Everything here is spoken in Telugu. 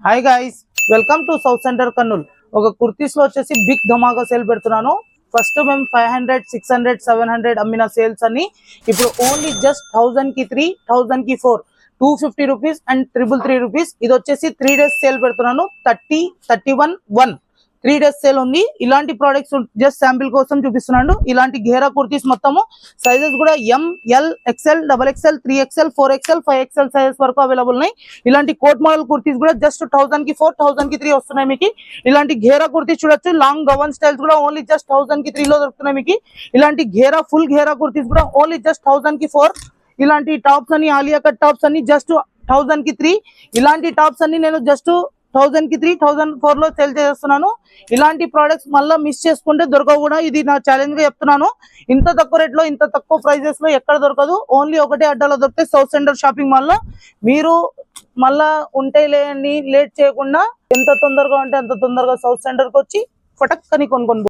Hi guys, welcome to south centre Kurnool. ఒక కుర్తీస్ లో వచ్చేసి బిగ్ ధమాకా సేల్ పెడుతున్నాను. ఫస్ట్ మేము 500, 600, 700 అమ్మిన సేల్స్ అని ఇప్పుడు ఓన్లీ జస్ట్ 1000 కి 3, 1000 కి 4, 250 రూపీస్ అండ్ 333 రూపీస్. ఇది వచ్చేసి 3 days సేల్ పెడుతున్నాను. 30, 31, 1 3 days సేల్ ఉంది. ఇలాంటి ప్రోడక్ట్స్ జస్ట్ శాంపిల్ కోసం చూపిస్తున్నాను. ఇలాంటి ఘేరా కుర్తీస్ మొత్తము సైజెస్ కూడా M, L, XL, XXL, 3XL, 4XL, 5XL sizes వరకు అవైలబుల్ ఉన్నాయి. ఇలాంటి కోట్ మోడల్ కుర్తీస్ కూడా జస్ట్ 1000 కి 4, 1000 కి 3 వస్తున్నాయి మీకు. ఇలాంటి ఘేరా కుర్తీస్ చూడొచ్చు. లాంగ్ గవన్ స్టైల్స్ కూడా ఓన్లీ జస్ట్ 1000 కి 3 లో దొరుకుతున్నాయి మీకు. ఇలాంటి ఘేరా ఫుల్ ఘేరా కుర్తీస్ కూడా ఓన్లీ జస్ట్ 1000 కి 4. ఇలాంటి టాప్స్ అని, ఆలియా కట్ టాప్స్ అని జస్ట్ 1000 కి 3. ఇలాంటి టాప్స్ అన్ని నేను జస్ట్ 1000 కి 3, 1004 లో సేల్ చేస్తున్నాను. ఇలాంటి ప్రోడక్ట్స్ మళ్ళీ మిస్ చేసుకుంటే దొరకవు కూడా. ఇది నా ఛాలెంజ్ గా చెప్తున్నాను. ఇంత తక్కువ రేట్ లో, ఇంత తక్కువ ప్రైజెస్ లో ఎక్కడ దొరకదు. ఓన్లీ ఒకటే అడ్డాలో దొరికితే సౌత్ సెంటర్ షాపింగ్ మాల్ లో. మీరు మళ్ళా ఉంటే లేని లేట్ చేయకుండా ఎంత తొందరగా ఉంటే అంత తొందరగా సౌత్ సెంటర్ కి వచ్చి ఫటక్ అని కొనుక్కొని